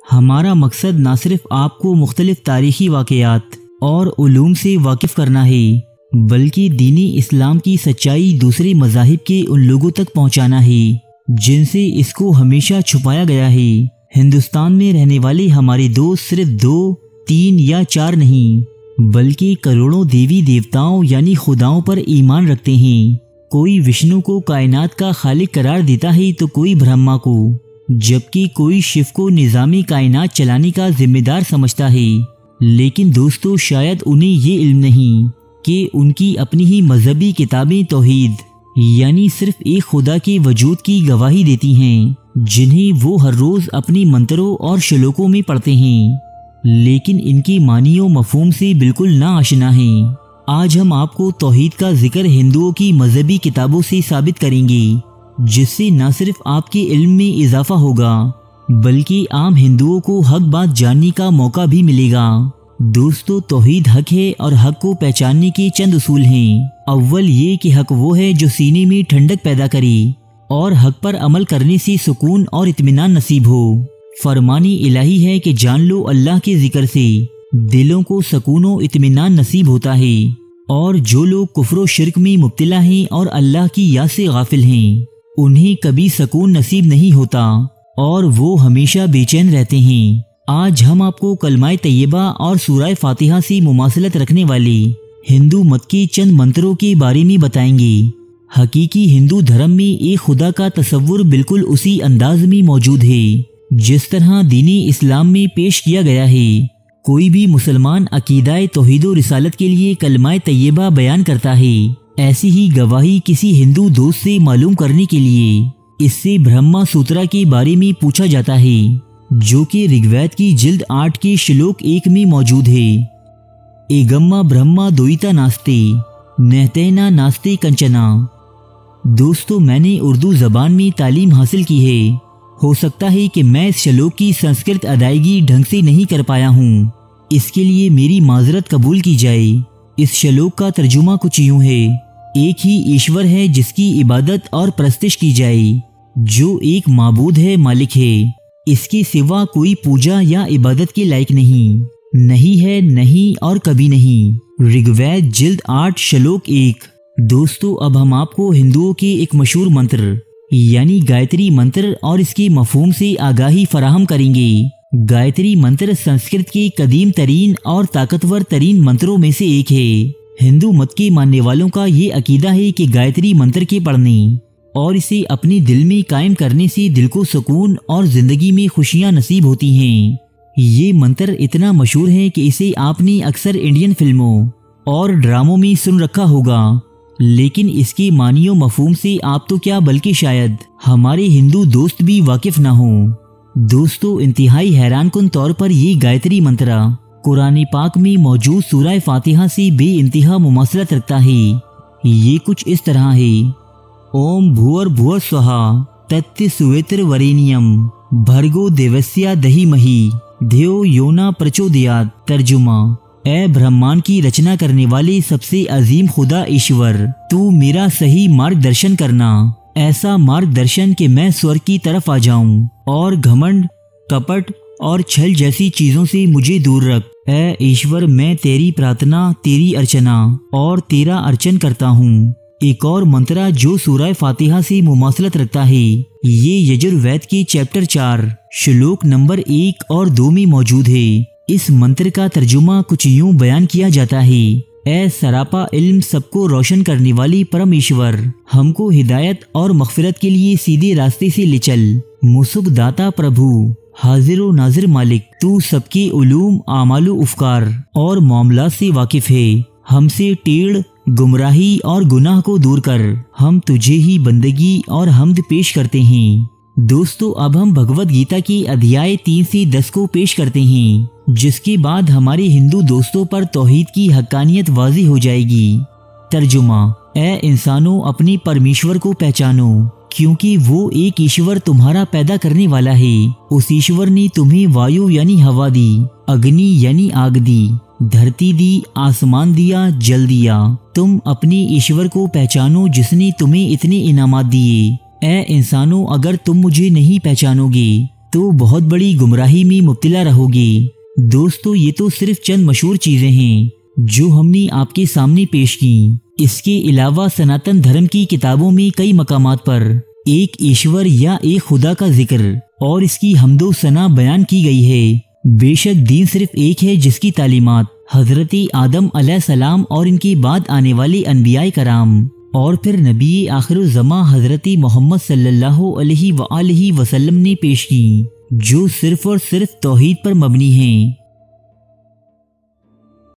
हमारा मकसद न सिर्फ आपको मुख्तलिफ तारीखी वाक़यात और उलूम से वाकिफ़ करना है, बल्कि दीनी इस्लाम की सच्चाई दूसरे मज़ाहिब के उन लोगों तक पहुँचाना है जिनसे इसको हमेशा छुपाया गया है। हिंदुस्तान में रहने वाले हमारे दोस्त सिर्फ 2, 3 या 4 नहीं, बल्कि करोड़ों देवी देवताओं यानी खुदाओं पर ईमान रखते हैं। कोई विष्णु को कायनात का खालिक करार देता है तो कोई ब्रह्मा को, जबकि कोई शिव को निज़ामी कायनात चलाने का जिम्मेदार समझता है। लेकिन दोस्तों, शायद उन्हें ये इल्म नहीं कि उनकी अपनी ही मजहबी किताबें तौहीद यानी सिर्फ एक खुदा के वजूद की गवाही देती हैं, जिन्हें वो हर रोज़ अपनी मंत्रों और श्लोकों में पढ़ते हैं, लेकिन इनकी मानियों मफहूम से बिल्कुल ना आशना हैं। आज हम आपको तौहीद का जिक्र हिंदुओं की मजहबी किताबों से साबित करेंगे, जिससे न सिर्फ आपके इल्म में इजाफा होगा, बल्कि आम हिंदुओं को हक बात जानने का मौका भी मिलेगा। दोस्तों, तौहीद हक है और हक को पहचानने के चंद उसूल हैं। अव्वल ये कि हक वो है जो सीने में ठंडक पैदा करे और हक पर अमल करने से सुकून और इत्मीनान नसीब हो। फरमानी इलाही है कि जान लो अल्लाह के जिक्र से दिलों को सुकून और इत्मीनान नसीब होता है, और जो लोग कुफ्र शिर्क में मुब्तला हैं और अल्लाह की याद से गाफिल हैं, उन्हें कभी सुकून नसीब नहीं होता और वो हमेशा बेचैन रहते हैं। आज हम आपको कलमाए तैयबा और सूरह फातिहा से मुमासलत रखने वाले हिंदू मत के चंद मंत्रों के बारे में बताएंगे। हकीकी हिंदू धर्म में एक खुदा का तसव्वुर बिल्कुल उसी अंदाज में मौजूद है जिस तरह दीनी इस्लाम में पेश किया गया है। कोई भी मुसलमान अकीदाए तौहीद और रिसालत के लिए कलमाए तैयबा बयान करता है, ऐसी ही गवाही किसी हिंदू दोस्त से मालूम करने के लिए इससे ब्रह्मा सूत्रा के बारे में पूछा जाता है, जो कि ऋग्वेद की जिल्द 8 के श्लोक 1 में मौजूद है। एगम्मा ब्रह्मा द्वैता नास्ते नहतेना नास्ते कंचना। दोस्तों, मैंने उर्दू ज़बान में तालीम हासिल की है। हो सकता है कि मैं इस श्लोक की संस्कृत अदायगी ढंग से नहीं कर पाया हूँ, इसके लिए मेरी माजरत कबूल की जाए। इस श्लोक का तर्जुमा कुछ यूँ है: एक ही ईश्वर है जिसकी इबादत और परस्तिश की जाए, जो एक माबूद है, मालिक है। इसके सिवा कोई पूजा या इबादत के लायक नहीं है, नहीं और कभी नहीं। ऋग्वेद जिल्द 8 श्लोक 1। दोस्तों, अब हम आपको हिंदुओं के एक मशहूर मंत्र यानी गायत्री मंत्र और इसके मफहूम से आगाही फराहम करेंगे। गायत्री मंत्र संस्कृत के कदीम तरीन और ताकतवर तरीन मंत्रों में से एक है। हिंदू मत के मानने वालों का ये अकीदा है कि गायत्री मंत्र के पढ़ने और इसे अपने दिल में कायम करने से दिल को सुकून और जिंदगी में खुशियां नसीब होती हैं। ये मंत्र इतना मशहूर है कि इसे आपने अक्सर इंडियन फिल्मों और ड्रामों में सुन रखा होगा, लेकिन इसके मानियों मफहूम से आप तो क्या बल्कि शायद हमारे हिंदू दोस्त भी वाकिफ ना हो। दोस्तों, इंतहाई हैरानकुन तौर पर ये गायत्री मंत्र कुरान पाक में मौजूद सूरह फातिहा से बेइंतहा मुमासलत रखता है। ये कुछ इस तरह है: ओम भूर भुवर स्वहा तत्ति सुवेत्र वरेनियम भर्गो देवस्या दहीमही ध्यो योना प्रचोदयात। तर्जुमा: ए ब्रह्मांड की रचना करने वाले सबसे अजीम खुदा ईश्वर, तू मेरा सही मार्गदर्शन करना, ऐसा मार्गदर्शन कि मैं स्वर्ग की तरफ आ जाऊं, और घमंड, कपट और छल जैसी चीजों से मुझे दूर रख। ए ईश्वर, मैं तेरी प्रार्थना, तेरी अर्चना और तेरा अर्चन करता हूँ। एक और मंत्र जो सूरह फातिहा से मुमासलत रखता है, ये यजुर्वेद के चैप्टर 4 श्लोक नंबर 1 और 2 में मौजूद है। इस मंत्र का तर्जुमा कुछ यूं बयान किया जाता है: ए सरापा इल्म सबको रोशन करने वाली परमेश्वर, हमको हिदायत और मग़फ़िरत के लिए सीधे रास्ते से ले चल। मुसुक दाता प्रभु, हाजिर नाजिर मालिक, तू सबके उलूम, आमालु उफ़कार और मामला से वाकिफ है। हमसे टेढ़, गुमराही और गुनाह को दूर कर। हम तुझे ही बंदगी और हम्द पेश करते हैं। दोस्तों, अब हम भगवत गीता की अध्याय 3 से 10 को पेश करते हैं, जिसके बाद हमारे हिंदू दोस्तों पर तौहीद की हक्कानियत वाज़ी हो जाएगी। तर्जुमा: ए इंसानों, अपने परमेश्वर को पहचानो, क्योंकि वो एक ईश्वर तुम्हारा पैदा करने वाला है। उस ईश्वर ने तुम्हें वायु यानी हवा दी, अग्नि यानी आग दी, धरती दी, आसमान दिया, जल दिया। तुम अपने ईश्वर को पहचानो जिसने तुम्हें इतने इनामात दिए। ए इंसानों, अगर तुम मुझे नहीं पहचानोगे तो बहुत बड़ी गुमराही में मुब्तला रहोगे। दोस्तों, ये तो सिर्फ चंद मशहूर चीज़ें हैं जो हमने आपके सामने पेश की। इसके अलावा सनातन धर्म की किताबों में कई मकामात पर एक ईश्वर या एक खुदा का जिक्र और इसकी हम्दो सना बयान की गई है। बेशक दीन सिर्फ एक है जिसकी तालीमात हजरत आदम अलैहिस्सलाम और इनके बाद आने वाले अनबियाए कराम और फिर नबी आखिरुज़्ज़मा हजरत मोहम्मद सल्लल्लाहु अलैहि वसल्लम ने पेश की, जो सिर्फ और सिर्फ तौहीद पर मबनी हैं।